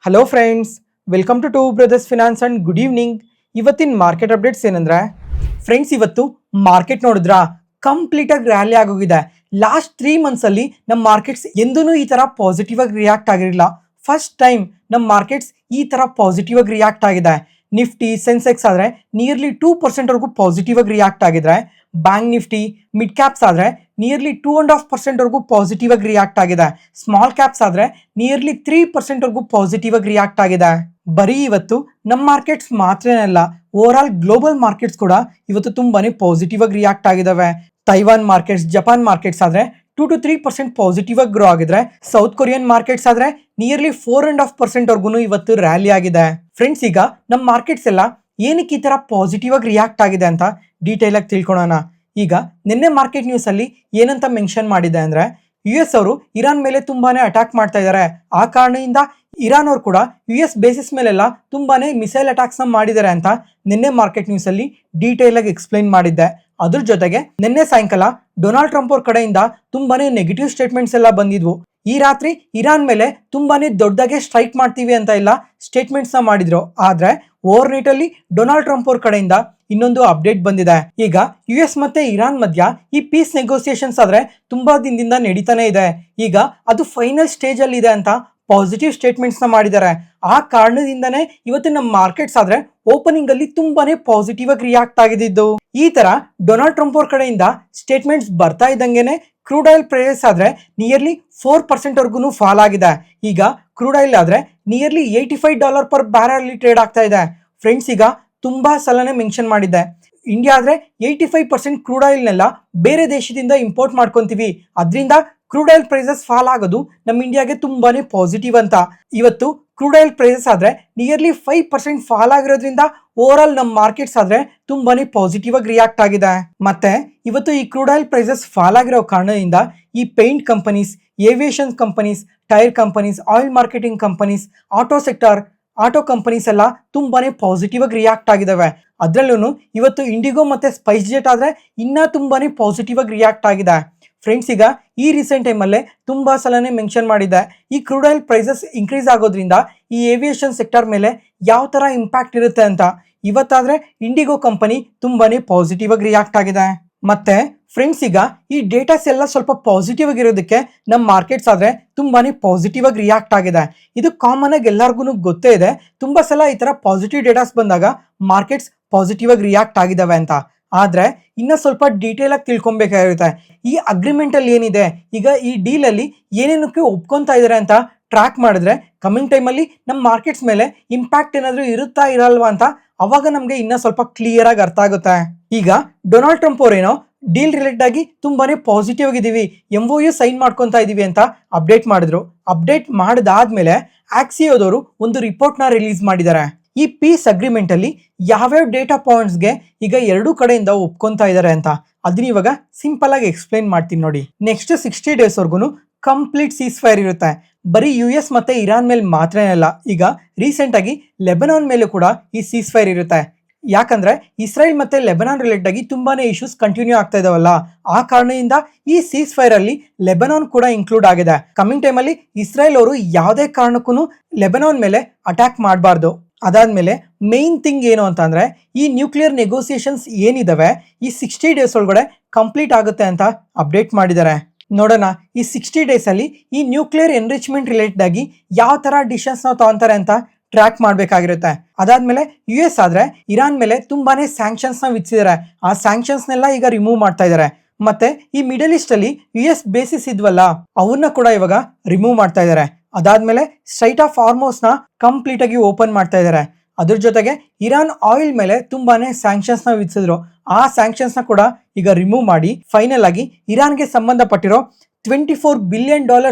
Hello friends, welcome to two brothers finance and good evening. ಇವತ್ತಿನ market updates ಏನಂದ್ರೆ friends, ಇವತ್ತು market ನೋಡಿದ್ರಾ complete ಆಗಿ ರ್ಯಾಲಿ ಆಗೋಗಿದೆ. ಲಾಸ್ಟ್ 3 ಮಂತ್ಸ್ ಅಲ್ಲಿ ನಮ್ಮ ಮಾರ್ಕೆಟ್ಸ್ ಎಂದೂ ಈ ತರ ಪಾಸಿಟಿವ್ ಆಗಿ ರಿಯಾಕ್ಟ್ ಆಗಿರಲಿಲ್ಲ. ಫಸ್ಟ್ ಟೈಮ್ ನಮ್ಮ ಮಾರ್ಕೆಟ್ಸ್ ಈ ತರ ಪಾಸಿಟಿವ್ ಆಗಿ ರಿಯಾಕ್ಟ್ ಆಗಿದೆ. ನಿಫ್ಟಿ ಸೆನ್ಸೆಕ್ಸ್ ಆದ್ರೆ ನಿಯರ್ಲಿ 2% ವರೆಗೂ ಪಾಸಿಟಿವ್ ಆಗಿ ರಿಯಾಕ್ಟ್ ಆಗಿದ್ರೆ, ಬ್ಯಾಂಕ್ ನಿಫ್ಟಿ ಮಿಡ್ ಕ್ಯಾಪ್ಸ್ ಆದ್ರೆ ನಿಯರ್ಲಿ 2.5% ವರೆಗೂ ಪಾಸಿಟಿವ್ ಆಗಿ ರಿಯಾಕ್ಟ್ ಆಗಿದೆ. ಸ್ಮಾಲ್ ಕ್ಯಾಪ್ಸ್ ಆದ್ರೆ ನಿಯರ್ಲಿ 3% ವರೆಗೂ ಪಾಸಿಟಿವ್ ಆಗಿ ರಿಯಾಕ್ಟ್ ಆಗಿದೆ. ಬರೀ ಇವತ್ತು ನಮ್ಮ ಮಾರ್ಕೆಟ್ಸ್ ಮಾತ್ರನೇ ಅಲ್ಲ, ಓವರ್ ಆಲ್ ಗ್ಲೋಬಲ್ ಮಾರ್ಕೆಟ್ಸ್ ಕೂಡ ಇವತ್ತು ತುಂಬಾನೇ ಪಾಸಿಟಿವ್ ಆಗಿ ರಿಯಾಕ್ಟ್ ಆಗಿದಾವೆ. ತೈವಾನ್ ಮಾರ್ಕೆಟ್ಸ್, ಜಪಾನ್ ಮಾರ್ಕೆಟ್ಸ್ ಆದ್ರೆ 2 to 3% ಪಾಸಿಟಿವ್ ಆಗಿ ಗ್ರೋ ಆಗಿದ್ರೆ, ಸೌತ್ ಕೊರಿಯನ್ ಮಾರ್ಕೆಟ್ಸ್ ಆದ್ರೆ ನಿಯರ್ಲಿ 4.5% ವರ್ಗು ಇವತ್ತು ರ್ಯಾಲಿ ಆಗಿದೆ. ಫ್ರೆಂಡ್ಸ್, ಈಗ ನಮ್ಮ ಮಾರ್ಕೆಟ್ಸ್ ಎಲ್ಲ ಏನಕ್ಕೆ ಈ ತರ ಪಾಸಿಟಿವ್ ಆಗಿ ರಿಯಾಕ್ಟ್ ಆಗಿದೆ ಅಂತ ಡೀಟೇಲ್ ಆಗಿ ತಿಳ್ಕೊಳ್ಳೋಣ. ಈಗ ನಿನ್ನೆ ಮಾರ್ಕೆಟ್ ನ್ಯೂಸ್ ಅಲ್ಲಿ ಏನಂತ ಮೆನ್ಷನ್ ಮಾಡಿದೆ ಅಂದ್ರೆ, US ಅವರು ಇರಾನ್ ಮೇಲೆ ತುಂಬಾನೇ ಅಟ್ಯಾಕ್ ಮಾಡ್ತಾ ಇದ್ದಾರೆ. ಆ ಕಾರಣದಿಂದ ಇರಾನ್ ಅವರು ಕೂಡ US ಬೇಸಿಸ್ ಮೇಲೆಲ್ಲ ತುಂಬಾನೇ ಮಿಸೈಲ್ ಅಟ್ಯಾಕ್ಸ್ ನ ಮಾಡಿದ್ದಾರೆ ಅಂತ ನಿನ್ನೆ ಮಾರ್ಕೆಟ್ ನ್ಯೂಸ್ ಅಲ್ಲಿ ಡೀಟೇಲ್ ಆಗಿ ಎಕ್ಸ್ಪ್ಲೈನ್ ಮಾಡಿದ್ದೆ. ಅದ್ರ ಜೊತೆಗೆ ನಿನ್ನೆ ಸಾಯಂಕಾಲ ಡೊನಾಲ್ಡ್ ಟ್ರಂಪ್ ಅವ್ರ ಕಡೆಯಿಂದ ತುಂಬಾನೇ ನೆಗೆಟಿವ್ ಸ್ಟೇಟ್ಮೆಂಟ್ಸ್ ಎಲ್ಲ ಬಂದಿದ್ವು. ಈ ರಾತ್ರಿ ಇರಾನ್ ಮೇಲೆ ತುಂಬಾನೇ ದೊಡ್ಡದಾಗೆ ಸ್ಟ್ರೈಕ್ ಮಾಡ್ತೀವಿ ಅಂತ ಎಲ್ಲ ಸ್ಟೇಟ್ಮೆಂಟ್ಸ್ ನ ಮಾಡಿದ್ರು. ಆದ್ರೆ ಓವರ್ ನೈಟ್ ಅಲ್ಲಿ ಡೊನಾಲ್ಡ್ ಟ್ರಂಪ್ ಅವ್ರ ಕಡೆಯಿಂದ ಇನ್ನೊಂದು ಅಪ್ಡೇಟ್ ಬಂದಿದೆ. ಈಗ US ಮತ್ತೆ ಇರಾನ್ ಮಧ್ಯ ಈ ಪೀಸ್ ನೆಗೋಸಿಯೇಷನ್ಸ್ ಆದ್ರೆ ತುಂಬಾ ದಿನದಿಂದ ನಡೀತಾನೆ ಇದೆ. ಈಗ ಅದು ಫೈನಲ್ ಸ್ಟೇಜ್ ಅಲ್ಲಿ ಇದೆ ಅಂತ ಪಾಸಿಟಿವ್ ಸ್ಟೇಟ್ಮೆಂಟ್ಸ್ ನ ಮಾಡಿದ್ದಾರೆ. ಆ ಕಾರಣದಿಂದನೇ ಇವತ್ತು ನಮ್ಮ ಮಾರ್ಕೆಟ್ಸ್ ಆದ್ರೆ ಓಪನಿಂಗ್ ಅಲ್ಲಿ ತುಂಬಾನೇ ಪಾಸಿಟಿವ್ ಆಗಿ ರಿಯಾಕ್ಟ್ ಆಗಿದ್ದು. ಈ ತರ ಡೊನಾಲ್ಡ್ ಟ್ರಂಪ್ ಅವ್ರ ಕಡೆಯಿಂದ ಸ್ಟೇಟ್ಮೆಂಟ್ಸ್ ಬರ್ತಾ ಇದ್ದಂಗೆನೆ ಕ್ರೂಡ್ ಆಯಿಲ್ ಪ್ರೈಸ್ ಆದ್ರೆ ನಿಯರ್ಲಿ 4% ವರ್ಗು ಫಾಲ್ ಆಗಿದೆ. ಈಗ ಕ್ರೂಡ್ ಆಯಿಲ್ ಆದ್ರೆ ನಿಯರ್ಲಿ $85 per ಬ್ಯಾರಲ್ ಟ್ರೇಡ್ ಆಗ್ತಾ ಇದೆ. ಫ್ರೆಂಡ್ಸ್, ಈಗ ತುಂಬಾ ಸಲನೇ ಮೆನ್ಷನ್ ಮಾಡಿದ್ದೆ, ಇಂಡಿಯಾ ಆದ್ರೆ 85% ಕ್ರೂಡ್ ಆಯಿಲ್ನೆಲ್ಲ ಬೇರೆ ದೇಶದಿಂದ ಇಂಪೋರ್ಟ್ ಮಾಡ್ಕೊಂತೀವಿ, ಅದರಿಂದ ಕ್ರೂಡ್ ಆಯಿಲ್ ಪ್ರೈಸಸ್ ಫಾಲ್ ಆಗೋದು ನಮ್ಮ ಇಂಡಿಯಾಗೆ ತುಂಬಾನೇ ಪಾಸಿಟಿವ್ ಅಂತ. ಇವತ್ತು ಕ್ರೂಡ್ ಆಯಿಲ್ ಪ್ರೈಸಸ್ ಆದ್ರೆ ನಿಯರ್ಲಿ 5% ಫಾಲ್ ಆಗಿರೋದ್ರಿಂದ ಓವರ್ ಆಲ್ ನಮ್ಮ ಮಾರ್ಕೆಟ್ಸ್ ಆದ್ರೆ ತುಂಬಾನೇ ಪಾಸಿಟಿವ್ ಆಗಿ ರಿಯಾಕ್ಟ್ ಆಗಿದೆ. ಮತ್ತೆ ಇವತ್ತು ಈ ಕ್ರೂಡ್ ಆಯಿಲ್ ಪ್ರೈಸಸ್ ಫಾಲ್ ಆಗಿರೋ ಕಾರಣದಿಂದ ಈ paint companies, aviation companies, tyre companies, oil marketing companies, auto companies ಎಲ್ಲ ತುಂಬಾನೇ ಪಾಸಿಟಿವ್ ಆಗಿ ರಿಯಾಕ್ಟ್ ಆಗಿದಾವೆ. ಅದ್ರಲ್ಲೂ ಇವತ್ತು ಇಂಡಿಗೋ ಮತ್ತೆ ಸ್ಪೈಸ್ ಜೆಟ್ ಆದ್ರೆ ಇನ್ನ ತುಂಬಾನೇ ಪಾಸಿಟಿವ್ ಆಗಿ ರಿಯಾಕ್ಟ್ ಆಗಿದೆ. ಫ್ರೆಂಡ್ಸ್, ಈಗ ಈ ರೀಸೆಂಟ್ ಟೈಮಲ್ಲೇ ತುಂಬಾ ಸಲನೇ ಮೆನ್ಷನ್ ಮಾಡಿದೆ, ಈ ಕ್ರೂಡ್ ಆಯಿಲ್ ಪ್ರೈಸಸ್ ಇನ್ಕ್ರೀಸ್ ಆಗೋದ್ರಿಂದ ಈ ಏವಿಯೇಷನ್ ಸೆಕ್ಟರ್ ಮೇಲೆ ಯಾವ ತರ ಇಂಪ್ಯಾಕ್ಟ್ ಇರುತ್ತೆ ಅಂತ. ಇವತ್ತಾದ್ರೆ ಇಂಡಿಗೋ ಕಂಪನಿ ತುಂಬಾನೇ ಪಾಸಿಟಿವ್ ಆಗಿ ರಿಯಾಕ್ಟ್ ಆಗಿದೆ. ಮತ್ತೆ ಫ್ರೆಂಡ್ಸ್, ಈಗ ಈ ಡೇಟಾಸ್ ಎಲ್ಲ ಸ್ವಲ್ಪ ಪಾಸಿಟಿವ್ ಆಗಿರೋದಕ್ಕೆ ನಮ್ಮ ಮಾರ್ಕೆಟ್ಸ್ ಆದ್ರೆ ತುಂಬಾನೇ ಪಾಸಿಟಿವ್ ಆಗಿ ರಿಯಾಕ್ಟ್ ಆಗಿದೆ. ಇದು ಕಾಮನ್ ಆಗಿ ಎಲ್ಲರಿಗೂ ಗೊತ್ತೇ ಇದೆ. ತುಂಬಾ ಸಲ ಈ ತರ ಪಾಸಿಟಿವ್ ಡೇಟಾಸ್ ಬಂದಾಗ ಮಾರ್ಕೆಟ್ಸ್ ಪಾಸಿಟಿವ್ ಆಗಿ ರಿಯಾಕ್ಟ್ ಆಗಿದಾವೆ ಅಂತ. ಆದ್ರೆ ಇನ್ನ ಸ್ವಲ್ಪ ಡೀಟೇಲ್ ಆಗಿ ತಿಳ್ಕೊಬೇಕಾಗಿರುತ್ತೆ. ಈ ಅಗ್ರಿಮೆಂಟ್ ಅಲ್ಲಿ ಏನಿದೆ, ಈಗ ಈ ಡೀಲ್ ಅಲ್ಲಿ ಏನೇನಕ್ಕೆ ಒಪ್ಕೊಂತಾ ಇದಾರೆ ಅಂತ ಟ್ರ್ಯಾಕ್ ಮಾಡಿದ್ರೆ ಕಮಿಂಗ್ ಟೈಮ್ ಅಲ್ಲಿ ನಮ್ಮ ಮಾರ್ಕೆಟ್ಸ್ ಮೇಲೆ ಇಂಪ್ಯಾಕ್ಟ್ ಏನಾದ್ರು ಇರುತ್ತಾ ಇರಲ್ವಾ ಅಂತ ಅವಾಗ ನಮ್ಗೆ ಇನ್ನ ಸ್ವಲ್ಪ ಕ್ಲಿಯರ್ ಆಗಿ ಅರ್ಥ ಆಗುತ್ತೆ. ಈಗ ಡೊನಾಲ್ಡ್ ಟ್ರಂಪ್ ಅವರೇನೋ ಡೀಲ್ ರಿಲೇಟೆಡ್ ಆಗಿ ತುಂಬಾನೇ ಪಾಸಿಟಿವ್ ಆಗಿದ್ದೀವಿ, MOU ಸೈನ್ ಮಾಡ್ಕೊಂತಾ ಇದೀವಿ ಅಂತ ಅಪ್ಡೇಟ್ ಮಾಡಿದ್ರು. ಅಪ್ಡೇಟ್ ಮಾಡಿದಾದ್ಮೇಲೆ ಆಕ್ಸಿಯೋದವರು ಒಂದು ರಿಪೋರ್ಟ್ ನ ರಿಲೀಸ್ ಮಾಡಿದ್ದಾರೆ. ಈ ಪೀಸ್ ಅಗ್ರಿಮೆಂಟ್ ಅಲ್ಲಿ ಯಾವ್ಯಾವ ಡೇಟಾ ಪಾಯಿಂಟ್ಸ್ಗೆ ಈಗ ಎರಡೂ ಕಡೆಯಿಂದ ಒಪ್ಕೊಂತಾ ಇದ್ದಾರೆ ಅಂತ ಅದನ್ನ ಇವಾಗ ಸಿಂಪಲ್ ಆಗಿ ಎಕ್ಸ್ಪ್ಲೈನ್ ಮಾಡ್ತೀನಿ ನೋಡಿ. ನೆಕ್ಸ್ಟ್ 60 days ವರ್ಗು ಕಂಪ್ಲೀಟ್ ಸೀಸ್ ಫೈರ್ ಇರುತ್ತೆ. ಬರೀ US ಮತ್ತೆ ಇರಾನ್ ಮೇಲೆ ಮಾತ್ರನೇ ಅಲ್ಲ, ಈಗ ರೀಸೆಂಟ್ ಆಗಿ ಲೆಬನಾನ್ ಮೇಲೂ ಕೂಡ ಈ ಸೀಸ್ ಫೈರ್ ಇರುತ್ತೆ. ಯಾಕಂದ್ರೆ ಇಸ್ರೇಲ್ ಮತ್ತೆ ಲೆಬನಾನ್ ರಿಲೇಟೆಡ್ ಆಗಿ ತುಂಬಾನೇ ಇಶ್ಯೂಸ್ ಕಂಟಿನ್ಯೂ ಆಗ್ತಾ ಇದಾವಲ್ಲ, ಆ ಕಾರಣದಿಂದ ಈ ಸೀಸ್ ಫೈರ್ ಅಲ್ಲಿ ಲೆಬನಾನ್ ಕೂಡ ಇನ್ಕ್ಲೂಡ್ ಆಗಿದೆ. ಕಮಿಂಗ್ ಟೈಮ್ ಅಲ್ಲಿ ಇಸ್ರೇಲ್ ಅವರು ಯಾವುದೇ ಕಾರಣಕ್ಕೂ ಲೆಬನಾನ್ ಮೇಲೆ ಅಟ್ಯಾಕ್ ಮಾಡಬಾರ್ದು. ಅದಾದ್ಮೇಲೆ ಮೇನ್ ಥಿಂಗ್ ಏನು ಅಂತಂದ್ರೆ, ಈ ನ್ಯೂಕ್ಲಿಯರ್ ನೆಗೋಸಿಯೇಷನ್ಸ್ ಏನಿದಾವೆ ಈ 60 days ಒಳಗಡೆ ಕಂಪ್ಲೀಟ್ ಆಗುತ್ತೆ ಅಂತ ಅಪ್ಡೇಟ್ ಮಾಡಿದ್ದಾರೆ. ನೋಡೋಣ ಈ 60 days ಅಲ್ಲಿ ಈ ನ್ಯೂಕ್ಲಿಯರ್ ಎನ್ರಿಚ್ಮೆಂಟ್ ರಿಲೇಟೆಡ್ ಆಗಿ ಯಾವ ತರ ಡಿಸಿಷನ್ಸ್ ನಾವು ತಗೊಂತಾರೆ ಅಂತ ಟ್ರ್ಯಾಕ್ ಮಾಡ್ಬೇಕಾಗಿರುತ್ತೆ. ಅದಾದ್ಮೇಲೆ US ಆದ್ರೆ ಇರಾನ್ ಮೇಲೆ ತುಂಬಾನೇ ಸ್ಯಾಂಕ್ಷನ್ಸ್ ನ ವಿಧಿಸಿದ್ದಾರೆ. ಆ ಸ್ಯಾಂಕ್ಷನ್ಸ್ ನೆಲ್ಲ ಈಗ ರಿಮೂವ್ ಮಾಡ್ತಾ ಇದ್ದಾರೆ. ಮತ್ತೆ ಈ ಮಿಡಲ್ ಈಸ್ಟ್ ಅಲ್ಲಿ US ಬೇಸಿಸ್ ಇದ್ವಲ್ಲ ಅವನ್ನ ಕೂಡ ಇವಾಗ ರಿಮೂವ್ ಮಾಡ್ತಾ ಇದ್ದಾರೆ. ಅದಾದ್ಮೇಲೆ ಸ್ಟ್ರೈಟ್ ಆಫ್ ಹಾರ್ಮೋಸ್ ನ ಕಂಪ್ಲೀಟ್ ಆಗಿ ಓಪನ್ ಮಾಡ್ತಾ ಇದ್ದಾರೆ. ಅದ್ರ ಜೊತೆಗೆ ಇರಾನ್ ಆಯಿಲ್ ಮೇಲೆ ತುಂಬಾನೇ ಸ್ಯಾಂಕ್ಷನ್ಸ್ ನ ವಿಧಿಸಿದ್ರು. ಆ ಸ್ಯಾಂಕ್ಷನ್ಸ್ ನ ಕೂಡ ಈಗ ರಿಮೂವ್ ಮಾಡಿ ಫೈನಲ್ ಆಗಿ ಇರಾನ್ಗೆ ಸಂಬಂಧಪಟ್ಟಿರೋ $24 billion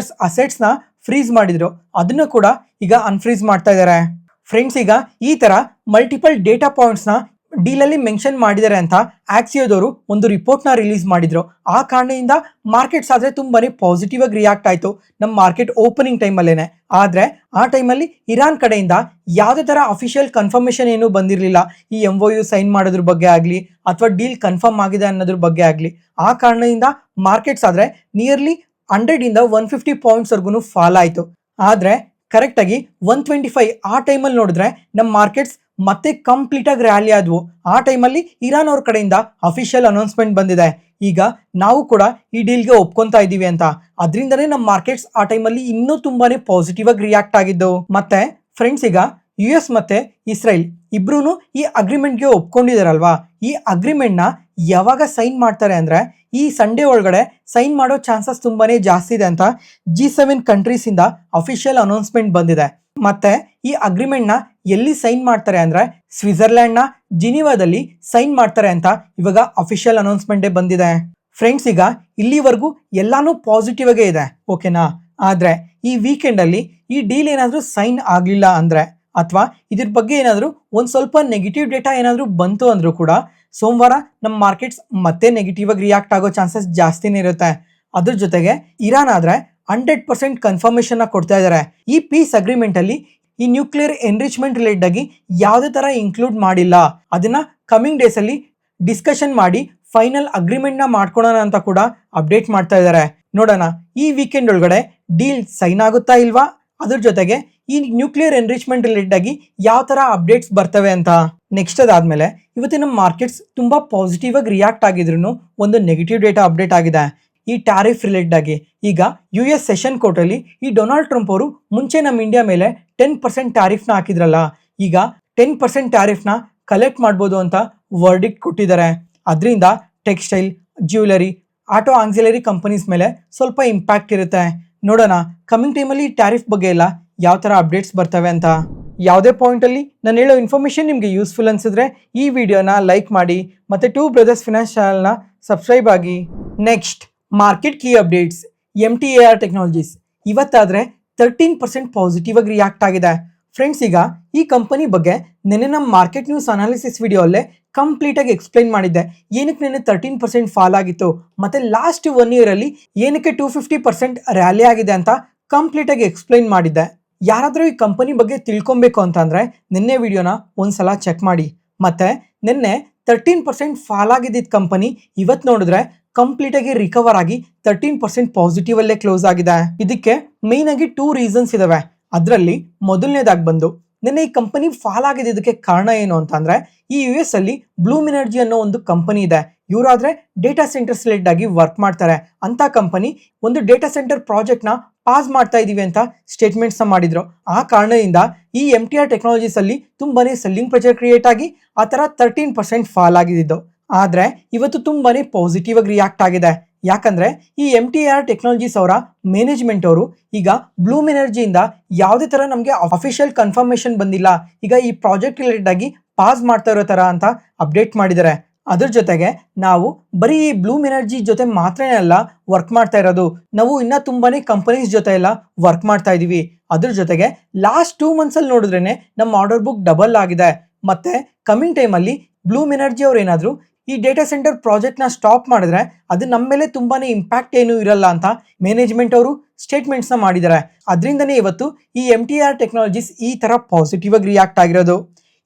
ಅಸೆಟ್ಸ್ ನ ಫ್ರೀಸ್ ಮಾಡಿದ್ರು. ಅದನ್ನು ಕೂಡ ಈಗ ಅನ್ಫ್ರೀಸ್ ಮಾಡ್ತಾ ಇದ್ದಾರೆ. ಫ್ರೆಂಡ್ಸ್, ಈಗ ಈ ತರ ಮಲ್ಟಿಪಲ್ ಡೇಟಾ ಪಾಯಿಂಟ್ಸ್ ನ ಡೀಲ್ ಅಲ್ಲಿ ಮೆನ್ಷನ್ ಮಾಡಿದ್ದಾರೆ ಅಂತ ಆಕ್ಸಿಯೋದವರು ಒಂದು ರಿಪೋರ್ಟ್ ನ ರಿಲೀಸ್ ಮಾಡಿದ್ರು. ಆ ಕಾರಣದಿಂದ ಮಾರ್ಕೆಟ್ಸ್ ಆದ್ರೆ ತುಂಬಾನೇ ಪಾಸಿಟಿವ್ ಆಗಿ ರಿಯಾಕ್ಟ್ ಆಯ್ತು ನಮ್ಮ ಮಾರ್ಕೆಟ್ ಓಪನಿಂಗ್ ಟೈಮ್ ಅಲ್ಲೇನೆ. ಆದ್ರೆ ಆ ಟೈಮಲ್ಲಿ ಇರಾನ್ ಕಡೆಯಿಂದ ಯಾವುದೇ ತರ ಅಫಿಷಿಯಲ್ ಕನ್ಫರ್ಮೇಶನ್ ಏನು ಬಂದಿರಲಿಲ್ಲ, ಈ MOU ಸೈನ್ ಮಾಡೋದ್ರ ಬಗ್ಗೆ ಆಗ್ಲಿ ಅಥವಾ ಡೀಲ್ ಕನ್ಫರ್ಮ್ ಆಗಿದೆ ಅನ್ನೋದ್ರ ಬಗ್ಗೆ ಆಗ್ಲಿ. ಆ ಕಾರಣದಿಂದ ಮಾರ್ಕೆಟ್ಸ್ ಆದ್ರೆ ನಿಯರ್ಲಿ 100 ಇಂದ 150 ಪಾಯಿಂಟ್ಸ್ ವರ್ಗು ಫಾಲ್ ಆಯ್ತು. ಆದ್ರೆ ಕರೆಕ್ಟಾಗಿ 125 ಆ ಟೈಮಲ್ಲಿ ನೋಡಿದ್ರೆ ನಮ್ಮ ಮಾರ್ಕೆಟ್ಸ್ ಮತ್ತೆ ಕಂಪ್ಲೀಟ್ ಆಗಿ ರ್ಯಾಲಿ ಆದವು. ಆ ಟೈಮಲ್ಲಿ ಇರಾನ್ ಅವ್ರ ಕಡೆಯಿಂದ ಅಫಿಷಿಯಲ್ ಅನೌನ್ಸ್ಮೆಂಟ್ ಬಂದಿದೆ, ಈಗ ನಾವು ಕೂಡ ಈ ಡೀಲ್ಗೆ ಒಪ್ಕೊಂತಾ ಇದ್ದೀವಿ ಅಂತ. ಅದರಿಂದನೇ ನಮ್ಮ ಮಾರ್ಕೆಟ್ಸ್ ಆ ಟೈಮಲ್ಲಿ ಇನ್ನೂ ತುಂಬಾನೇ ಪಾಸಿಟಿವ್ ಆಗಿ ರಿಯಾಕ್ಟ್ ಆಗಿದ್ದು. ಮತ್ತೆ ಫ್ರೆಂಡ್ಸ್, ಈಗ US ಮತ್ತೆ ಇಸ್ರೇಲ್ ಇಬ್ರು ಈ ಅಗ್ರಿಮೆಂಟ್ಗೆ ಒಪ್ಕೊಂಡಿದಾರಲ್ವಾ, ಈ ಅಗ್ರಿಮೆಂಟ್ನ ಯಾವಾಗ ಸೈನ್ ಮಾಡ್ತಾರೆ ಅಂದ್ರೆ ಈ ಸಂಡೇ ಒಳಗಡೆ ಸೈನ್ ಮಾಡೋ ಚಾನ್ಸಸ್ ತುಂಬಾನೇ ಜಾಸ್ತಿ ಇದೆ ಅಂತ G7 ಕಂಟ್ರೀಸ್ ಇಂದ ಅಫಿಷಿಯಲ್ ಅನೌನ್ಸ್ಮೆಂಟ್ ಬಂದಿದೆ. ಮತ್ತೆ ಈ ಅಗ್ರಿಮೆಂಟ್ ನ ಎಲ್ಲಿ ಸೈನ್ ಮಾಡ್ತಾರೆ ಅಂದ್ರೆ ಸ್ವಿಟ್ಜರ್ಲ್ಯಾಂಡ್ ನ ಜಿನಿವಾದಲ್ಲಿ ಸೈನ್ ಮಾಡ್ತಾರೆ ಅಂತ ಇವಾಗ ಅಫಿಷಿಯಲ್ ಅನೌನ್ಸ್ಮೆಂಟ್ ಬಂದಿದೆ. ಫ್ರೆಂಡ್ಸ್, ಈಗ ಇಲ್ಲಿವರೆಗೂ ಎಲ್ಲಾನು ಪಾಸಿಟಿವ್ ಆಗೇ ಇದೆ, ಓಕೆನಾ. ಆದ್ರೆ ಈ ವೀಕೆಂಡ್ ಅಲ್ಲಿ ಈ ಡೀಲ್ ಏನಾದ್ರೂ ಸೈನ್ ಆಗ್ಲಿಲ್ಲ ಅಂದ್ರೆ ಅಥವಾ ಇದ್ರ ಬಗ್ಗೆ ಏನಾದ್ರೂ ಒಂದ್ ಸ್ವಲ್ಪ ನೆಗೆಟಿವ್ ಡೇಟಾ ಏನಾದ್ರೂ ಬಂತು ಅಂದ್ರೂ ಕೂಡ ಸೋಮವಾರ ನಮ್ಮ ಮಾರ್ಕೆಟ್ಸ್ ಮತ್ತೆ ನೆಗೆಟಿವ್ ಆಗಿ ರಿಯಾಕ್ಟ್ ಆಗೋ ಚಾನ್ಸಸ್ ಜಾಸ್ತಿನೇ ಇರುತ್ತೆ. ಅದ್ರ ಜೊತೆಗೆ ಇರಾನ್ ಆದ್ರೆ 100% ಕನ್ಫರ್ಮೇಶನ್ ಕೊಡ್ತಾ ಇದ್ದಾರೆ. ಈ ಪೀಸ್ ಅಗ್ರಿಮೆಂಟ್ ಅಲ್ಲಿ ಈ ನ್ಯೂಕ್ಲಿಯರ್ ಎನ್ರಿಚ್ಮೆಂಟ್ ರಿಲೇಟೆಡ್ ಆಗಿ ಯಾವುದೇ ತರ ಇನ್ಕ್ಲೂಡ್ ಮಾಡಿಲ್ಲ. ಅದನ್ನ ಕಮಿಂಗ್ ಡೇಸ್ ಅಲ್ಲಿ ಡಿಸ್ಕಷನ್ ಮಾಡಿ ಫೈನಲ್ ಅಗ್ರಿಮೆಂಟ್ ನ ಮಾಡ್ಕೊಳೋಣ ಅಂತ ಕೂಡ ಅಪ್ಡೇಟ್ ಮಾಡ್ತಾ ಇದ್ದಾರೆ. ನೋಡೋಣ ಈ ವೀಕೆಂಡ್ ಒಳಗಡೆ ಡೀಲ್ ಸೈನ್ ಆಗುತ್ತಾ ಇಲ್ವಾ, ಅದ್ರ ಜೊತೆಗೆ ಈ ನ್ಯೂಕ್ಲಿಯರ್ ಎನ್ರಿಚ್ಮೆಂಟ್ ರಿಲೇಟೆಡ್ ಆಗಿ ಯಾವ ತರ ಅಪ್ಡೇಟ್ಸ್ ಬರ್ತವೆ ಅಂತ. ನೆಕ್ಸ್ಟ್ ಅದಾದ್ಮೇಲೆ ಇವತ್ತಿನ ಮಾರ್ಕೆಟ್ಸ್ ತುಂಬಾ ಪಾಸಿಟಿವ್ ಆಗಿ ರಿಯಾಕ್ಟ್ ಆಗಿದ್ರು ಒಂದು ನೆಗೆಟಿವ್ ಡೇಟಾ ಅಪ್ಡೇಟ್ ಆಗಿದೆ ಈ ಟ್ಯಾರಿಫ್ ರಿಲೇಟೆಡ್ ಆಗಿ. ಈಗ US ಸೆಷನ್ ಕೋರ್ಟ್ ಅಲ್ಲಿ ಈ ಡೊನಾಲ್ಡ್ ಟ್ರಂಪ್ ಅವರು ಮುಂಚೆ ನಮ್ಮ ಇಂಡಿಯಾ ಮೇಲೆ 10% ಟ್ಯಾರಿಫ್ ನ ಹಾಕಿದ್ರಲ್ಲ, ಈಗ 10% ಟ್ಯಾರಿಫ್ ನ ಕಲೆಕ್ಟ್ ಮಾಡ್ಬೋದು ಅಂತ ವರ್ಡಿಕ್ಟ್ ಕೊಟ್ಟಿದ್ದಾರೆ. ಅದರಿಂದ textile, jewellery, auto auxiliary companies ಮೇಲೆ ಸ್ವಲ್ಪ ಇಂಪ್ಯಾಕ್ಟ್ ಇರುತ್ತೆ. ನೋಡೋಣ ಕಮಿಂಗ್ ಟೈಮಲ್ಲಿ ಟ್ಯಾರಿಫ್ ಬಗ್ಗೆ ಎಲ್ಲ ಯಾವ ಥರ ಅಪ್ಡೇಟ್ಸ್ ಬರ್ತವೆ ಅಂತ. ಯಾವುದೇ ಪಾಯಿಂಟಲ್ಲಿ ನಾನು ಹೇಳೋ ಇನ್ಫಾರ್ಮೇಷನ್ ನಿಮಗೆ ಯೂಸ್ಫುಲ್ ಅನಿಸಿದ್ರೆ ಈ ವಿಡಿಯೋನ ಲೈಕ್ ಮಾಡಿ ಮತ್ತು ಟೂ ಬ್ರದರ್ಸ್ ಫಿನಾನ್ಸ್ ಚಾನಲ್ನ ಸಬ್ಸ್ಕ್ರೈಬ್ ಆಗಿ. ನೆಕ್ಸ್ಟ್ ಮಾರ್ಕೆಟ್ ಕೀ ಅಪ್ಡೇಟ್ಸ್. MTAR ಟೆಕ್ನಾಲಜೀಸ್ ಇವತ್ತಾದರೆ 13% ಪಾಸಿಟಿವ್ ಆಗಿ ರಿಯಾಕ್ಟ್ ಆಗಿದೆ. ಫ್ರೆಂಡ್ಸ್, ಈಗ ಈ ಕಂಪನಿ ಬಗ್ಗೆ ನೆನ್ನೆ ನಮ್ಮ ಮಾರ್ಕೆಟ್ ನ್ಯೂಸ್ ಅನಾಲಿಸಿಸ್ ವಿಡಿಯೋ ಅಲ್ಲೇ ಕಂಪ್ಲೀಟ್ ಆಗಿ ಎಕ್ಸ್ಪ್ಲೈನ್ ಮಾಡಿದ್ದೆ. ಏನಕ್ಕೆ ನೆನ್ನೆ 13% ಫಾಲ್ ಆಗಿತ್ತು ಮತ್ತೆ ಲಾಸ್ಟ್ 1 ಇಯರ್ ಅಲ್ಲಿ ಏನಕ್ಕೆ 250% ರ್ಯಾಲಿ ಆಗಿದೆ ಅಂತ ಕಂಪ್ಲೀಟ್ ಆಗಿ ಎಕ್ಸ್ಪ್ಲೈನ್ ಮಾಡಿದ್ದೆ. ಯಾರಾದರೂ ಈ ಕಂಪನಿ ಬಗ್ಗೆ ತಿಳ್ಕೊಬೇಕು ಅಂತಂದ್ರೆ ನಿನ್ನೆ ವಿಡಿಯೋನ ಒಂದ್ಸಲ ಚೆಕ್ ಮಾಡಿ. ಮತ್ತೆ ನಿನ್ನೆ 13% ಫಾಲ್ ಆಗಿದ್ದ ಕಂಪನಿ ಇವತ್ತು ನೋಡಿದ್ರೆ ಕಂಪ್ಲೀಟ್ ಆಗಿ ರಿಕವರ್ ಆಗಿ 13% ಪಾಸಿಟಿವ್ ಅಲ್ಲೇ ಕ್ಲೋಸ್ ಆಗಿದೆ. ಇದಕ್ಕೆ ಮೇನ್ ಆಗಿ 2 ರೀಸನ್ಸ್ ಇದಾವೆ. ಅದರಲ್ಲಿ ಮೊದಲನೇದಾಗಿ ಬಂದು ನಿನ್ನೆ ಈ ಕಂಪನಿ ಫಾಲ್ ಆಗಿದ್ದಕ್ಕೆ ಕಾರಣ ಏನು ಅಂತಂದ್ರೆ ಈ US ಅಲ್ಲಿ ಬ್ಲೂಮ್ ಎನರ್ಜಿ ಅನ್ನೋ ಒಂದು ಕಂಪನಿ ಇದೆ. ಇವರಾದ್ರೆ ಡೇಟಾ ಸೆಂಟರ್ಸ್ ರಿಲೇಟೆಡ್ ಆಗಿ ವರ್ಕ್ ಮಾಡ್ತಾರೆ. ಅಂತ ಕಂಪನಿ ಒಂದು ಡೇಟಾ ಸೆಂಟರ್ ಪ್ರಾಜೆಕ್ಟ್ ನ ಪಾಸ್ ಮಾಡ್ತಾ ಇದೀವಿ ಅಂತ ಸ್ಟೇಟ್ಮೆಂಟ್ಸ್ ನ ಮಾಡಿದ್ರು. ಆ ಕಾರಣದಿಂದ ಈ MTR ಟೆಕ್ನಾಲಜೀಸ್ ಅಲ್ಲಿ ತುಂಬಾನೇ ಸೆಲ್ಲಿಂಗ್ ಪ್ರೆಷರ್ ಕ್ರಿಯೇಟ್ ಆಗಿ ಆ ತರ 13% ಫಾಲ್ ಆಗಿದ್ದು. ಆದ್ರೆ ಇವತ್ತು ತುಂಬಾನೇ ಪಾಸಿಟಿವ್ ಆಗಿ ರಿಯಾಕ್ಟ್ ಆಗಿದೆ. ಯಾಕಂದ್ರೆ ಈ MTAR ಟೆಕ್ನಾಲಜೀಸ್ ಅವರ ಮ್ಯಾನೇಜ್ಮೆಂಟ್ ಅವರು ಈಗ ಬ್ಲೂಮ್ ಎನರ್ಜಿಯಿಂದ ಯಾವುದೇ ತರ ನಮಗೆ ಅಫಿಷಿಯಲ್ ಕನ್ಫರ್ಮೇಶನ್ ಬಂದಿಲ್ಲ, ಈಗ ಈ ಪ್ರಾಜೆಕ್ಟ್ ರಿಲೇಟೆಡ್ ಆಗಿ ಪಾಸ್ ಮಾಡ್ತಾ ಇರೋ ತರ ಅಂತ ಅಪ್ಡೇಟ್ ಮಾಡಿದ್ದಾರೆ. ಅದ್ರ ಜೊತೆಗೆ ನಾವು ಬರೀ ಈ ಬ್ಲೂಮ್ ಎನರ್ಜಿ ಜೊತೆ ಮಾತ್ರನೇ ಅಲ್ಲ ವರ್ಕ್ ಮಾಡ್ತಾ ಇರೋದು, ನಾವು ಇನ್ನ ತುಂಬಾನೇ ಕಂಪನೀಸ್ ಜೊತೆ ಎಲ್ಲ ವರ್ಕ್ ಮಾಡ್ತಾ ಇದೀವಿ. ಅದ್ರ ಜೊತೆಗೆ ಲಾಸ್ಟ್ 2 months ಅಲ್ಲಿ ನೋಡಿದ್ರೇನೆ ನಮ್ಮ ಆರ್ಡರ್ ಬುಕ್ ಡಬಲ್ ಆಗಿದೆ. ಮತ್ತೆ ಕಮಿಂಗ್ ಟೈಮ್ ಅಲ್ಲಿ ಬ್ಲೂಮ್ ಎನರ್ಜಿ ಅವ್ರು ಏನಾದ್ರು ಈ ಡೇಟಾ ಸೆಂಟರ್ ಪ್ರಾಜೆಕ್ಟ್ ನ ಸ್ಟಾಪ್ ಮಾಡಿದ್ರೆ ಅದು ನಮ್ಮ ಮೇಲೆ ತುಂಬಾನೇ ಇಂಪ್ಯಾಕ್ಟ್ ಏನು ಇರಲ್ಲ ಅಂತ ಮ್ಯಾನೇಜ್ಮೆಂಟ್ ಅವರು ಸ್ಟೇಟ್ಮೆಂಟ್ಸ್ ನ ಮಾಡಿದ್ದಾರೆ. ಅದರಿಂದನೇ ಇವತ್ತು ಈ MTR ಟೆಕ್ನಾಲಜೀಸ್ ಈ ತರ ಪಾಸಿಟಿವ್ ಆಗಿ ರಿಯಾಕ್ಟ್ ಆಗಿರೋದು.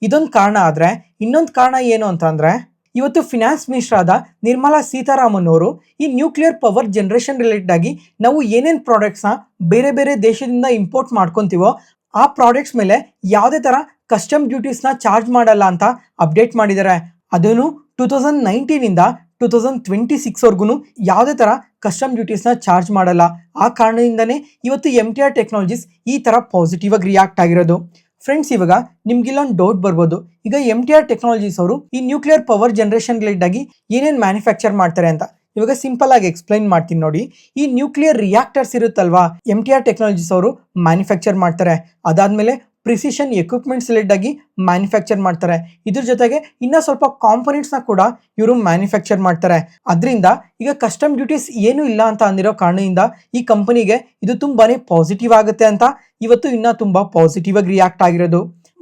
ಇದೊಂದು ಕಾರಣ. ಆದ್ರೆ ಇನ್ನೊಂದು ಕಾರಣ ಏನು ಅಂತ ಅಂದ್ರೆ ಇವತ್ತು ಫಿನಾನ್ಸ್ ಮಿನಿಸ್ಟರ್ ಆದ ನಿರ್ಮಲಾ ಸೀತಾರಾಮನ್ ಅವರು ಈ ನ್ಯೂಕ್ಲಿಯರ್ ಪವರ್ ಜನರೇಷನ್ ರಿಲೇಟೆಡ್ ಆಗಿ ನಾವು ಏನೇನ್ ಪ್ರಾಡಕ್ಟ್ಸ್ ನ ಬೇರೆ ಬೇರೆ ದೇಶದಿಂದ ಇಂಪೋರ್ಟ್ ಮಾಡ್ಕೊಂತೀವೋ ಆ ಪ್ರಾಡಕ್ಟ್ಸ್ ಮೇಲೆ ಯಾವುದೇ ತರ ಕಸ್ಟಮ್ ಡ್ಯೂಟೀಸ್ ನ ಚಾರ್ಜ್ ಮಾಡಲ್ಲ ಅಂತ ಅಪ್ಡೇಟ್ ಮಾಡಿದ್ದಾರೆ. ಅದನ್ನು 2019 ಇಂದ 2026 ವರ್ಗು ಯಾವುದೇ ತರ ಕಸ್ಟಮ್ ಡ್ಯೂಟೀಸ್ ನ ಚಾರ್ಜ್ ಮಾಡಲ್ಲ. ಆ ಕಾರಣದಿಂದನೇ ಇವತ್ತು MTR ಟೆಕ್ನಾಲಜೀಸ್ ಈ ತರ ಪಾಸಿಟಿವ್ ಆಗಿ ರಿಯಾಕ್ಟ್ ಆಗಿರೋದು. ಫ್ರೆಂಡ್ಸ್, ಇವಾಗ ನಿಮ್ಗಿಲ್ಲ ಒಂದು ಡೌಟ್ ಬರ್ಬೋದು, ಈಗ MTR ಟೆಕ್ನಾಲಜೀಸ್ ಅವರು ಈ ನ್ಯೂಕ್ಲಿಯರ್ ಪವರ್ ಜನರೇಷನ್ ರಿಲೇಟೆಡ್ ಆಗಿ ಏನೇನು ಮ್ಯಾನುಫ್ಯಾಕ್ಚರ್ ಮಾಡ್ತಾರೆ ಅಂತ ಇವಾಗ ಸಿಂಪಲ್ ಆಗಿ ಎಕ್ಸ್ಪ್ಲೈನ್ ಮಾಡ್ತೀನಿ ನೋಡಿ. ಈ ನ್ಯೂಕ್ಲಿಯರ್ ರಿಯಾಕ್ಟರ್ಸ್ ಇರುತ್ತಲ್ವಾ, MTR ಟೆಕ್ನಾಲಜೀಸ್ ಅವರು ಮ್ಯಾನುಫ್ಯಾಕ್ಚರ್ ಮಾಡ್ತಾರೆ. ಅದಾದ್ಮೇಲೆ ಪ್ರಿಸಿಷನ್ ಎಕ್ವಿಪ್ಮೆಂಟ್ಸ್ ರಿಲೇಟೆಡ್ ಆಗಿ ಮ್ಯಾನುಫ್ಯಾಕ್ಚರ್ ಮಾಡ್ತಾರೆ. ಇದ್ರ ಜೊತೆಗೆ ಇನ್ನ ಸ್ವಲ್ಪ ಕಾಂಪೊನೆಂಟ್ಸ್ ನ ಕೂಡ ಇವರು ಮ್ಯಾನುಫ್ಯಾಕ್ಚರ್ ಮಾಡ್ತಾರೆ. ಅದರಿಂದ ಈಗ ಕಸ್ಟಮ್ ಡ್ಯೂಟೀಸ್ ಏನು ಇಲ್ಲ ಅಂತ ಅಂದಿರೋ ಕಾರಣದಿಂದ ಈ ಕಂಪನಿಗೆ ಇದು ತುಂಬಾನೇ ಪಾಸಿಟಿವ್ ಆಗುತ್ತೆ ಅಂತ ಇವತ್ತು ಇನ್ನ ತುಂಬಾ ಪಾಸಿಟಿವ್ ಆಗಿ ರಿಯಾಕ್ಟ್ ಆಗಿರೋದು.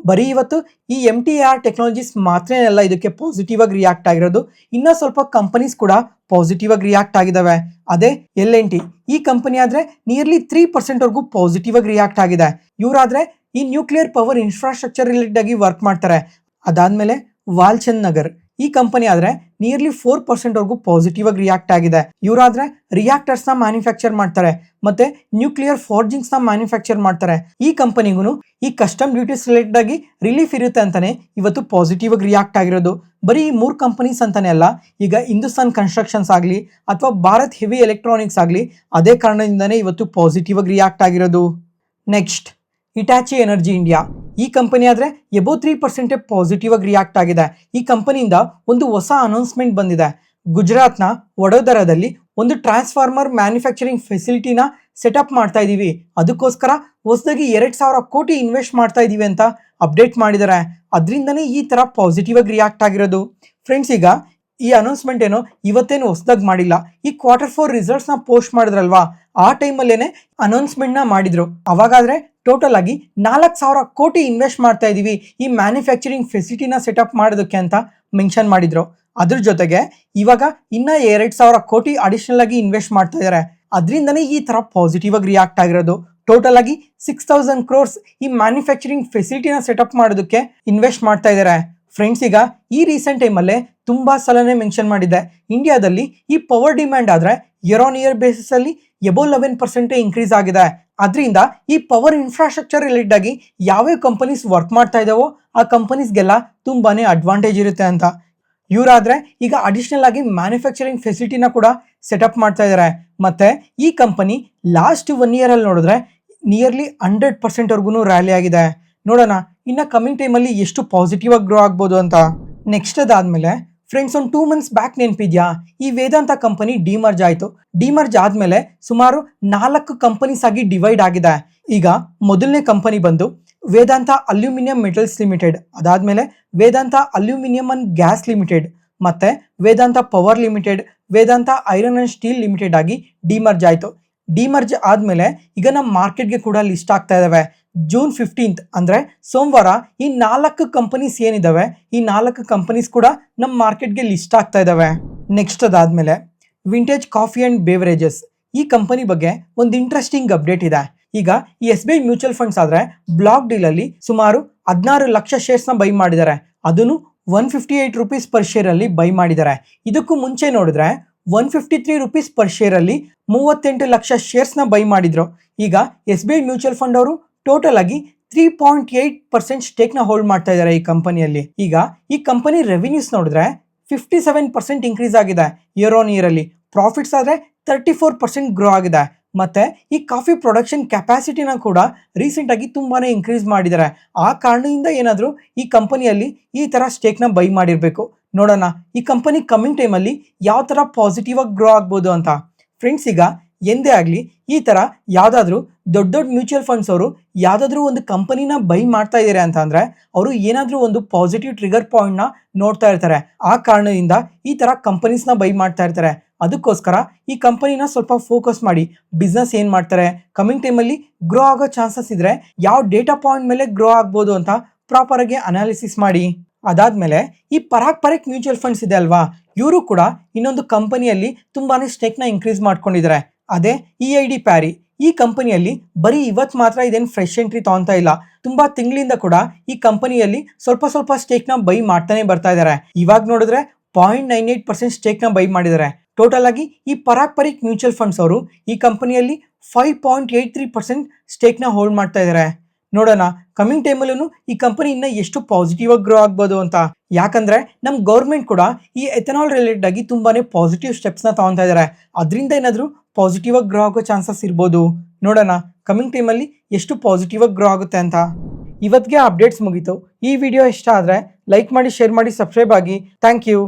ಬರೀ ಇವತ್ತು ಈ MTR ಟೆಕ್ನಾಲಜೀಸ್ ಮಾತ್ರ ಅಲ್ಲ ಇದಕ್ಕೆ ಪಾಸಿಟಿವ್ ಆಗಿ ರಿಯಾಕ್ಟ್ ಆಗಿರೋದು, ಇನ್ನ ಸ್ವಲ್ಪ ಕಂಪನೀಸ್ ಕೂಡ ಪಾಸಿಟಿವ್ ಆಗಿ ರಿಯಾಕ್ಟ್ ಆಗಿದಾವೆ. ಅದೇ L&T ಈ ಕಂಪನಿ ಆದ್ರೆ ನಿಯರ್ಲಿ 3% ವರ್ಗೂ ಪಾಸಿಟಿವ್ ಆಗಿ ರಿಯಾಕ್ಟ್ ಆಗಿದೆ. ಇವರಾದ್ರೆ ಈ ನ್ಯೂಕ್ಲಿಯರ್ ಪವರ್ ಇನ್ಫ್ರಾಸ್ಟ್ರಕ್ಚರ್ ರಿಲೇಟೆಡ್ ಆಗಿ ವರ್ಕ್ ಮಾಡ್ತಾರೆ. ಅದಾದ್ಮೇಲೆ ವಾಲ್ಚಂದ್ ನಗರ್ ಈ ಕಂಪನಿ ಆದ್ರೆ ನಿಯರ್ಲಿ 4% ವರೆಗೂ ಪಾಸಿಟಿವ್ ಆಗಿ ರಿಯಾಕ್ಟ್ ಆಗಿದೆ. ಇವರಾದ್ರೆ ರಿಯಾಕ್ಟರ್ಸ್ ನ ಮ್ಯಾನುಫ್ಯಾಕ್ಚರ್ ಮಾಡ್ತಾರೆ ಮತ್ತೆ ನ್ಯೂಕ್ಲಿಯರ್ ಫಾರ್ಜಿಂಗ್ಸ್ ನ ಮ್ಯಾನುಫ್ಯಾಕ್ಚರ್ ಮಾಡ್ತಾರೆ. ಈ ಕಂಪನಿಗೂ ಈ ಕಸ್ಟಮ್ ಡ್ಯೂಟೀಸ್ ರಿಲೇಟೆಡ್ ಆಗಿ ರಿಲೀಫ್ ಇರುತ್ತೆ ಅಂತಾನೆ ಇವತ್ತು ಪಾಸಿಟಿವ್ ಆಗಿ ರಿಯಾಕ್ಟ್ ಆಗಿರೋದು. ಬರೀ ಈ 3 ಕಂಪನೀಸ್ ಅಂತಾನೆ ಅಲ್ಲ, ಈಗ ಹಿಂದೂಸ್ತಾನ್ ಕನ್ಸ್ಟ್ರಕ್ಷನ್ಸ್ ಆಗಲಿ ಅಥವಾ ಭಾರತ್ ಹೆವಿ ಎಲೆಕ್ಟ್ರಾನಿಕ್ಸ್ ಆಗಲಿ ಅದೇ ಕಾರಣದಿಂದನೇ ಇವತ್ತು ಪಾಸಿಟಿವ್ ಆಗಿ ರಿಯಾಕ್ಟ್ ಆಗಿರೋದು. Next, Hitachi energy India. ಈ ಕಂಪನಿ ಆದ್ರೆ ಎಬೋ 3% ಪಾಸಿಟಿವ್ ಆಗಿ ರಿಯಾಕ್ಟ್ ಆಗಿದೆ. ಈ ಕಂಪನಿಯಿಂದ ಒಂದು ಹೊಸ ಅನೌನ್ಸ್ಮೆಂಟ್ ಬಂದಿದೆ. ಗುಜರಾತ್ನ ವಡೋದರಾದಲ್ಲಿ ಒಂದು ಟ್ರಾನ್ಸ್ಫಾರ್ಮರ್ ಮ್ಯಾನುಫ್ಯಾಕ್ಚರಿಂಗ್ ಫೆಸಿಲಿಟಿನ ಸೆಟಪ್ ಮಾಡ್ತಾ ಇದೀವಿ, ಅದಕ್ಕೋಸ್ಕರ ಹೊಸದಾಗಿ 2,000 ಕೋಟಿ ಇನ್ವೆಸ್ಟ್ ಮಾಡ್ತಾ ಇದೀವಿ ಅಂತ ಅಪ್ಡೇಟ್ ಮಾಡಿದ್ದಾರೆ. ಅದರಿಂದನೇ ಈ ತರ ಪಾಸಿಟಿವ್ ಆಗಿ ರಿಯಾಕ್ಟ್ ಆಗಿರೋದು. ಫ್ರೆಂಡ್ಸ್, ಈಗ ಈ ಅನೌನ್ಸ್ಮೆಂಟ್ ಏನೋ ಇವತ್ತೇನು ಹೊಸದಾಗಿ ಮಾಡಿಲ್ಲ. ಈ Q4 ರಿಸಲ್ಟ್ಸ್ ನ ಪೋಸ್ಟ್ ಮಾಡಿದ್ರಲ್ವಾ, ಆ ಟೈಮಲ್ಲೇನೆ ಅನೌನ್ಸ್ಮೆಂಟ್ ನ ಮಾಡಿದ್ರು. ಅವಾಗಾದ್ರೆ ಟೋಟಲ್ ಆಗಿ 4,000 ಕೋಟಿ ಇನ್ವೆಸ್ಟ್ ಮಾಡ್ತಾ ಇದೀವಿ ಈ ಮ್ಯಾನುಫ್ಯಾಕ್ಚರಿಂಗ್ ಫೆಸಿಲಿಟಿನ ಸೆಟಪ್ ಮಾಡೋದಕ್ಕೆ ಅಂತ ಮೆನ್ಷನ್ ಮಾಡಿದ್ರು. ಅದ್ರ ಜೊತೆಗೆ ಇವಾಗ ಇನ್ನ 2,000 ಕೋಟಿ ಅಡಿಷನಲ್ ಆಗಿ ಇನ್ವೆಸ್ಟ್ ಮಾಡ್ತಾ ಇದ್ದಾರೆ. ಅದರಿಂದನೇ ಈ ತರ ಪಾಸಿಟಿವ್ ಆಗಿ ರಿಯಾಕ್ಟ್ ಆಗಿರೋದು. ಟೋಟಲ್ ಆಗಿ 6,000 crores ಈ ಮ್ಯಾನುಫ್ಯಾಕ್ಚರಿಂಗ್ ಫೆಸಿಲಿಟಿನ ಸೆಟಪ್ ಮಾಡೋದಕ್ಕೆ ಇನ್ವೆಸ್ಟ್ ಮಾಡ್ತಾ ಇದ್ದಾರೆ. ಫ್ರೆಂಡ್ಸ್, ಈಗ ಈ ರೀಸೆಂಟ್ ಟೈಮಲ್ಲೇ ತುಂಬಾ ಸಲನೇ ಮೆನ್ಷನ್ ಮಾಡಿದ್ದೆ, ಇಂಡಿಯಾದಲ್ಲಿ ಈ ಪವರ್ ಡಿಮ್ಯಾಂಡ್ ಆದ್ರೆ ಇಯರ್ ಆನ್ ಇಯರ್ ಬೇಸಿಸ್ ಅಲ್ಲಿ ಎಬೋ 11% ಇನ್ಕ್ರೀಸ್ ಆಗಿದೆ. ಅದರಿಂದ ಈ ಪವರ್ ಇನ್ಫ್ರಾಸ್ಟ್ರಕ್ಚರ್ ರಿಲೇಟೆಡ್ ಆಗಿ ಯಾವ್ಯಾವ ಕಂಪನೀಸ್ ವರ್ಕ್ ಮಾಡ್ತಾ ಇದಾವೋ ಆ ಕಂಪನೀಸ್ಗೆಲ್ಲ ತುಂಬಾನೇ ಅಡ್ವಾಂಟೇಜ್ ಇರುತ್ತೆ ಅಂತ. ಇವರಾದ್ರೆ ಈಗ ಅಡಿಷನಲ್ ಆಗಿ ಮ್ಯಾನುಫ್ಯಾಕ್ಚರಿಂಗ್ ಫೆಸಿಲಿಟಿನ ಕೂಡ ಸೆಟಪ್ ಮಾಡ್ತಾ ಇದ್ದಾರೆ. ಮತ್ತೆ ಈ ಕಂಪನಿ ಲಾಸ್ಟ್ 1 year ಅಲ್ಲಿ ನೋಡಿದ್ರೆ ನಿಯರ್ಲಿ 100% ವರ್ಗು ರ್ಯಾಲಿ ಆಗಿದೆ. ನೋಡೋಣ ಇನ್ನ ಕಮಿಂಗ್ ಟೈಮಲ್ಲಿ ಎಷ್ಟು ಪಾಸಿಟಿವ್ ಆಗಿ ಗ್ರೋ ಆಗ್ಬೋದು ಅಂತ. ನೆಕ್ಸ್ಟ್ ಅದಾದ್ಮೇಲೆ ಫ್ರೆಂಡ್ಸ್, ಒಂದು 2 months ಬ್ಯಾಕ್ ನೆನಪಿದ್ಯಾ, ಈ ವೇದಾಂತ ಕಂಪನಿ ಡಿಮರ್ಜ್ ಆಯಿತು. ಡಿಮರ್ಜ್ ಆದ್ಮೇಲೆ ಸುಮಾರು 4 ಕಂಪನೀಸ್ ಆಗಿ ಡಿವೈಡ್ ಆಗಿದೆ. ಈಗ ಮೊದಲನೇ ಕಂಪನಿ ಬಂದು ವೇದಾಂತ ಅಲ್ಯೂಮಿನಿಯಂ ಮೆಟಲ್ಸ್ ಲಿಮಿಟೆಡ್, ಅದಾದ್ಮೇಲೆ Vedanta aluminium and gas limited, ಮತ್ತೆ Vedanta power limited, Vedanta iron and steel limited ಆಗಿ ಡಿಮರ್ಜ್ ಆಯಿತು. ಡಿಮರ್ಜ್ ಆದ್ಮೇಲೆ ಈಗ ನಮ್ಮ ಮಾರ್ಕೆಟ್ಗೆ ಕೂಡ ಲಿಸ್ಟ್ ಆಗ್ತಾ ಇದಾವೆ. June 15th ಅಂದ್ರೆ ಸೋಮವಾರ ಈ 4 ಕಂಪನೀಸ್ ಏನಿದಾವೆ, ಈ 4 ಕಂಪನೀಸ್ ಕೂಡ ನಮ್ಮ ಮಾರ್ಕೆಟ್ಗೆ ಲಿಸ್ಟ್ ಆಗ್ತಾ ಇದಾವೆ. ನೆಕ್ಸ್ಟ್ ಅದಾದ್ಮೇಲೆ ವಿಂಟೇಜ್ ಕಾಫಿ ಅಂಡ್ ಬೇವರೇಜಸ್, ಈ ಕಂಪನಿ ಬಗ್ಗೆ ಒಂದು ಇಂಟ್ರೆಸ್ಟಿಂಗ್ ಅಪ್ಡೇಟ್ ಇದೆ. ಈಗ ಈ SBI ಮ್ಯೂಚುವಲ್ ಫಂಡ್ಸ್ ಆದ್ರೆ ಬ್ಲಾಕ್ ಡೀಲ್ ಅಲ್ಲಿ ಸುಮಾರು 16 ಲಕ್ಷ ಶೇರ್ಸ್ ನ ಬೈ ಮಾಡಿದ್ದಾರೆ. ಅದನ್ನು 158 rupees ಪರ್ ಶೇರ್ ಅಲ್ಲಿ ಬೈ ಮಾಡಿದ್ದಾರೆ. ಇದಕ್ಕೂ ಮುಂಚೆ ನೋಡಿದ್ರೆ 153 rupees ಪರ್ ಶೇರ್ ಅಲ್ಲಿ 38 ಲಕ್ಷ ಶೇರ್ಸ್ ನ ಬೈ ಮಾಡಿದ್ರು. ಈಗ SBI ಮ್ಯೂಚುವಲ್ ಫಂಡ್ ಅವರು ಟೋಟಲ್ ಆಗಿ 3.8% ಸ್ಟೇಕ್ ನ ಹೋಲ್ಡ್ ಮಾಡ್ತಾ ಇದ್ದಾರೆ ಈ ಕಂಪನಿಯಲ್ಲಿ. ಈಗ ಈ ಕಂಪನಿ ರೆವಿನ್ಯೂಸ್ ನೋಡಿದ್ರೆ 57% ಇನ್ಕ್ರೀಸ್ ಆಗಿದೆ ಇಯರ್ ಆನ್ ಇಯರ್ ಅಲ್ಲಿ. ಪ್ರಾಫಿಟ್ಸ್ ಆದ್ರೆ 34% ಗ್ರೋ ಆಗಿದೆ. ಮತ್ತೆ ಈ ಕಾಫಿ ಪ್ರೊಡಕ್ಷನ್ ಕೆಪಾಸಿಟಿನ ಕೂಡ ರೀಸೆಂಟ್ ಆಗಿ ತುಂಬಾನೇ ಇನ್ಕ್ರೀಸ್ ಮಾಡಿದ್ದಾರೆ. ಆ ಕಾರಣದಿಂದ ಏನಾದರೂ ಈ ಕಂಪನಿಯಲ್ಲಿ ಈ ತರ ಸ್ಟೇಕ್ ನ ಬೈ ಮಾಡಿರ್ಬೇಕು. ನೋಡೋಣ ಈ ಕಂಪನಿ ಕಮಿಂಗ್ ಟೈಮಲ್ಲಿ ಯಾವ ತರ ಪಾಸಿಟಿವ್ ಆಗಿ ಗ್ರೋ ಆಗ್ಬೋದು ಅಂತ. ಫ್ರೆಂಡ್ಸ್, ಈಗ ಎಂದೇ ಆಗಲಿ ಈ ತರ ಯಾವ್ದಾದ್ರು ದೊಡ್ಡ ಮ್ಯೂಚುವಲ್ ಫಂಡ್ಸ್ ಅವರು ಯಾವ್ದಾದ್ರು ಒಂದು ಕಂಪನಿನ ಬೈ ಮಾಡ್ತಾ ಇದ್ದಾರೆ ಅಂತ ಅಂದ್ರೆ ಅವರು ಏನಾದ್ರೂ ಒಂದು ಪಾಸಿಟಿವ್ ಟ್ರಿಗರ್ ಪಾಯಿಂಟ್ ನ ನೋಡ್ತಾ ಇರ್ತಾರೆ. ಆ ಕಾರಣದಿಂದ ಈ ತರ ಕಂಪನೀಸ್ ನ ಬೈ ಮಾಡ್ತಾ ಇರ್ತಾರೆ. ಅದಕ್ಕೋಸ್ಕರ ಈ ಕಂಪನಿನ ಸ್ವಲ್ಪ ಫೋಕಸ್ ಮಾಡಿ ಬಿಸ್ನೆಸ್ ಏನ್ ಮಾಡ್ತಾರೆ, ಕಮಿಂಗ್ ಟೈಮಲ್ಲಿ ಗ್ರೋ ಆಗೋ ಚಾನ್ಸಸ್ ಇದ್ರೆ ಯಾವ ಡೇಟಾ ಪಾಯಿಂಟ್ ಮೇಲೆ ಗ್ರೋ ಆಗ್ಬೋದು ಅಂತ ಪ್ರಾಪರ್ ಆಗಿ ಅನಾಲಿಸಿಸ್ ಮಾಡಿ. ಅದಾದ್ಮೇಲೆ ಈ ಪರಾಕ್ ಮ್ಯೂಚುವಲ್ ಫಂಡ್ಸ್ ಇದೆ ಅಲ್ವಾ, ಇವರು ಕೂಡ ಇನ್ನೊಂದು ಕಂಪನಿಯಲ್ಲಿ ತುಂಬಾನೇ ಸ್ಟೇಕ್ ನ ಇನ್ಕ್ರೀಸ್ ಮಾಡ್ಕೊಂಡಿದ್ದಾರೆ. ಅದೇ EID ಪ್ಯಾರಿ. ಈ ಕಂಪನಿಯಲ್ಲಿ ಬರೀ ಇವತ್ತು ಮಾತ್ರ ಇದೇನು ಫ್ರೆಶ್ ಎಂಟ್ರಿ ತಗೊಂತಾ ಇಲ್ಲ, ತುಂಬಾ ತಿಂಗಳಿಂದ ಕೂಡ ಈ ಕಂಪನಿಯಲ್ಲಿ ಸ್ವಲ್ಪ ಸ್ಟೇಕ್ ನ ಬೈ ಮಾಡ್ತಾನೆ ಬರ್ತಾ ಇದ್ದಾರೆ. ಇವಾಗ ನೋಡಿದ್ರೆ 0.98% ಸ್ಟೇಕ್ ನ ಬೈ ಮಾಡಿದ್ದಾರೆ. ಟೋಟಲ್ ಆಗಿ ಈ ಪರಾಕ್ ಮ್ಯೂಚುವಲ್ ಫಂಡ್ಸ್ ಅವರು ಈ ಕಂಪನಿಯಲ್ಲಿ 5.83% ಸ್ಟೇಕ್ ನ ಹೋಲ್ಡ್ ಮಾಡ್ತಾ ಇದ್ದಾರೆ. ನೋಡೋಣ ಕಮಿಂಗ್ ಟೈಮಲ್ಲೂ ಈ ಕಂಪನಿ ಇನ್ನ ಎಷ್ಟು ಪಾಸಿಟಿವ್ ಆಗಿ ಗ್ರೋ ಆಗ್ಬೋದು ಅಂತ. ಯಾಕಂದ್ರೆ ನಮ್ಮ ಗೌರ್ಮೆಂಟ್ ಕೂಡ ಈ ಎಥನಾಲ್ ರಿಲೇಟೆಡ್ ಆಗಿ ತುಂಬಾನೇ ಪಾಸಿಟಿವ್ ಸ್ಟೆಪ್ಸ್ ನ ತಗೊಂತಾ ಇದ್ದಾರೆ. ಅದರಿಂದ ಏನಾದರೂ ಪಾಸಿಟಿವ್ ಆಗಿ ಗ್ರೋ ಆಗೋ ಚಾನ್ಸಸ್ ಇರ್ಬೋದು. ನೋಡೋಣ ಕಮಿಂಗ್ ಟೈಮಲ್ಲಿ ಎಷ್ಟು ಪಾಸಿಟಿವ್ ಆಗಿ ಗ್ರೋ ಆಗುತ್ತೆ ಅಂತ. ಇವತ್ತಿಗೆ ಅಪ್ಡೇಟ್ಸ್ ಮುಗೀತು. ಈ ವಿಡಿಯೋ ಇಷ್ಟ ಆದರೆ ಲೈಕ್ ಮಾಡಿ, ಶೇರ್ ಮಾಡಿ, ಸಬ್ಸ್ಕ್ರೈಬ್ ಆಗಿ. Thank you.